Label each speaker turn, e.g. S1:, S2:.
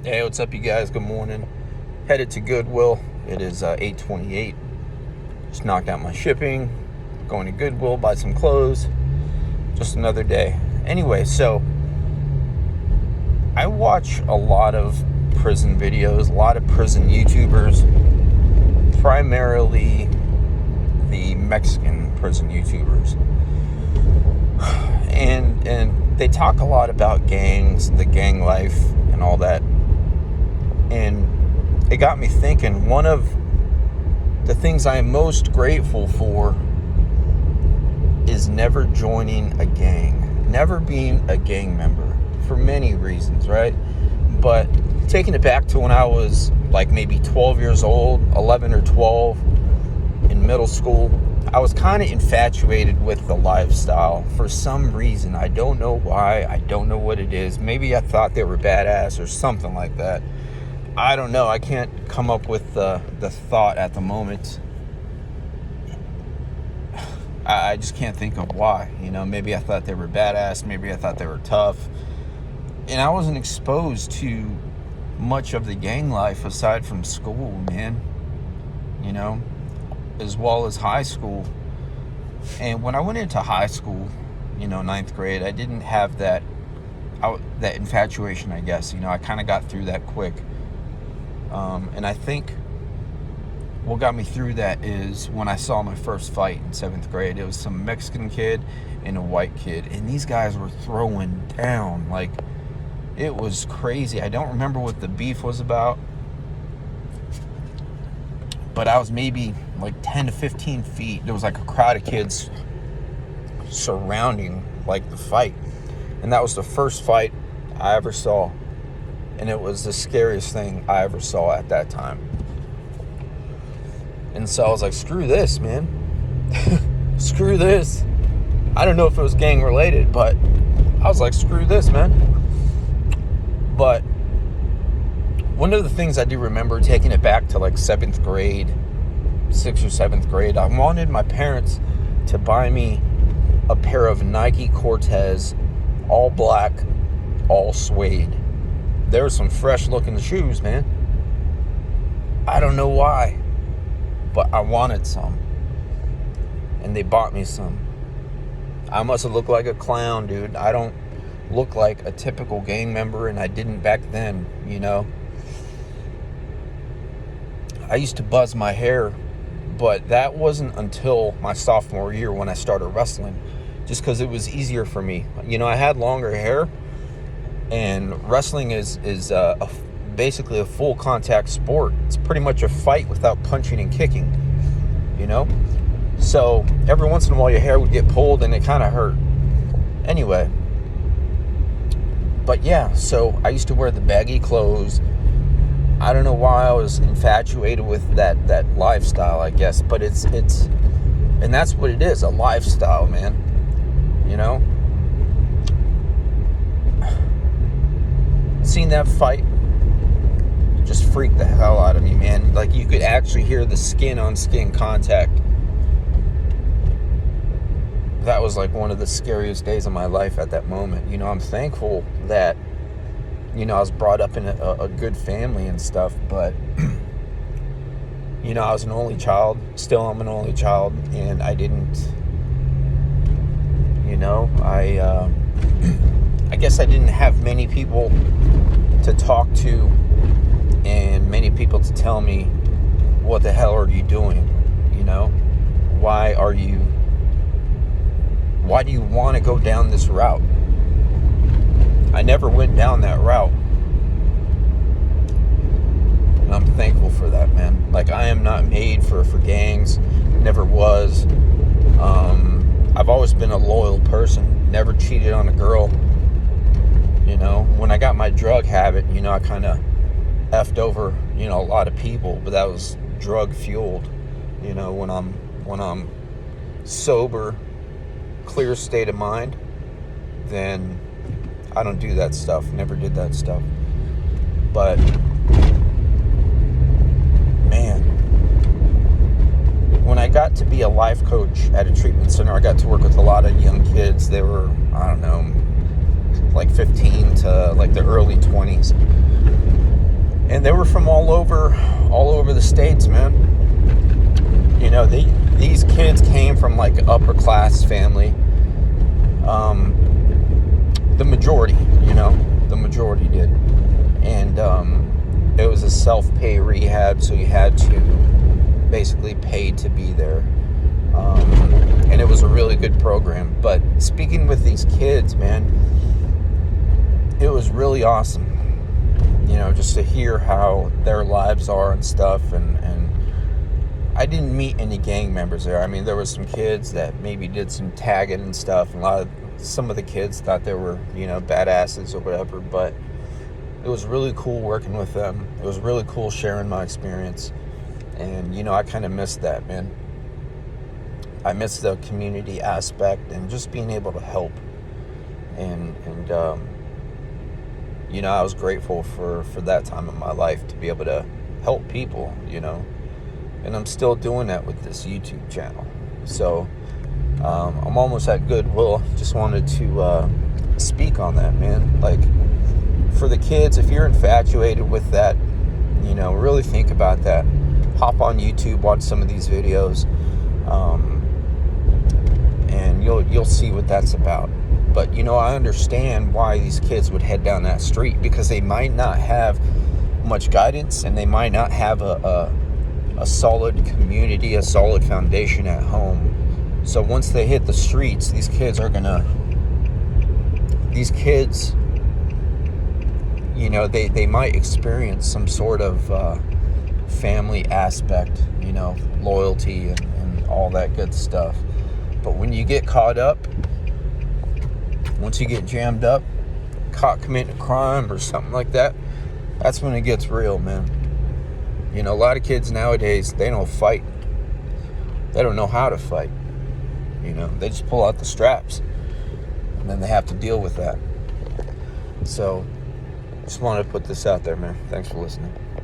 S1: Hey, what's up, you guys? Good morning. Headed to Goodwill. It is 8:28. Just knocked out my shipping. Going to Goodwill, buy some clothes. Just another day. Anyway, so I watch a lot of prison videos, a lot of prison YouTubers, primarily the Mexican prison YouTubers. And they talk a lot about gangs, the gang life, and all that. And it got me thinking, one of the things I am most grateful for is never joining a gang, never being a gang member, for many reasons, right? But taking it back to when I was like maybe 12 years old, 11 or 12, in middle school, I was kind of infatuated with the lifestyle for some reason. I don't know why. I don't know what it is. Maybe I thought they were badass or something like that. I don't know. I can't come up with the thought at the moment. I just can't think of why. Maybe I thought they were badass. Maybe I thought they were tough. And I wasn't exposed to much of the gang life aside from school, man. As well as high school. And when I went into high school, ninth grade, I didn't have that infatuation, I guess. I kind of got through that quick. And I think what got me through that is when I saw my first fight in 7th grade. It was some Mexican kid and a white kid. And these guys were throwing down. Like, it was crazy. I don't remember what the beef was about. But I was maybe like 10 to 15 feet. There was like a crowd of kids surrounding like the fight. And that was the first fight I ever saw. And it was the scariest thing I ever saw at that time. And so I was like, screw this, man. Screw this. I don't know if it was gang related, but I was like, screw this, man. But one of the things I do remember, taking it back to like 7th grade, 6th or 7th grade, I wanted my parents to buy me a pair of Nike Cortez, all black, all suede. There were some fresh looking shoes, man. I don't know why, but I wanted some. And they bought me some. I must have looked like a clown, dude. I don't look like a typical gang member, and I didn't back then, I used to buzz my hair, but that wasn't until my sophomore year when I started wrestling, just because it was easier for me. I had longer hair. And wrestling is basically a full contact sport. It's pretty much a fight without punching and kicking, So every once in a while your hair would get pulled and it kind of hurt. Anyway. But yeah, so I used to wear the baggy clothes. I don't know why I was infatuated with that lifestyle, I guess. But it's and that's what it is, a lifestyle, man. Seeing that fight just freaked the hell out of me, man. Like, you could actually hear the skin on skin contact. That was like one of the scariest days of my life at that moment. I'm thankful that I was brought up in a good family and stuff, but I was an only child. Still I'm an only child, and I didn't I guess I didn't have many people to talk to and many people to tell me, what the hell are you doing? Why do you want to go down this route? I never went down that route. And I'm thankful for that, man. Like, I am not made for gangs. Never was. I've always been a loyal person. Never cheated on a girl. When I got my drug habit, I kind of effed over, a lot of people, but that was drug fueled. When I'm sober, clear state of mind, then I don't do that stuff. Never did that stuff. But man, when I got to be a life coach at a treatment center, I got to work with a lot of young kids. They were, I don't know, like 15 to like the early 20s. And they were from all over the states, man. You know, these kids came from like an upper class family. The majority did. And it was a self-pay rehab, so you had to basically pay to be there. And it was a really good program. But speaking with these kids, man, it was really awesome. You know, just to hear how their lives are and stuff. And I didn't meet any gang members there. I mean, there was some kids that maybe did some tagging and stuff. And some of the kids thought they were, you know, badasses or whatever. But it was really cool working with them. It was really cool sharing my experience. And, you know, I kind of missed that, man. I missed the community aspect and just being able to help. And you know, I was grateful for that time in my life to be able to help people, you know. And I'm still doing that with this YouTube channel. So I'm almost at goodwill. Just wanted to speak on that, man. Like, for the kids, if you're infatuated with that, you know, really think about that. Hop on YouTube, watch some of these videos, and you'll see what that's about. But, you know, I understand why these kids would head down that street, because they might not have much guidance, and they might not have a solid community, a solid foundation at home. So once they hit the streets, these kids, you know, they might experience some sort of family aspect, you know, loyalty and all that good stuff. But when you get caught up, once you get jammed up, caught committing a crime or something like that, that's when it gets real, man. You know, a lot of kids nowadays, they don't fight. They don't know how to fight. You know, they just pull out the straps, and then they have to deal with that. So, just wanted to put this out there, man. Thanks for listening.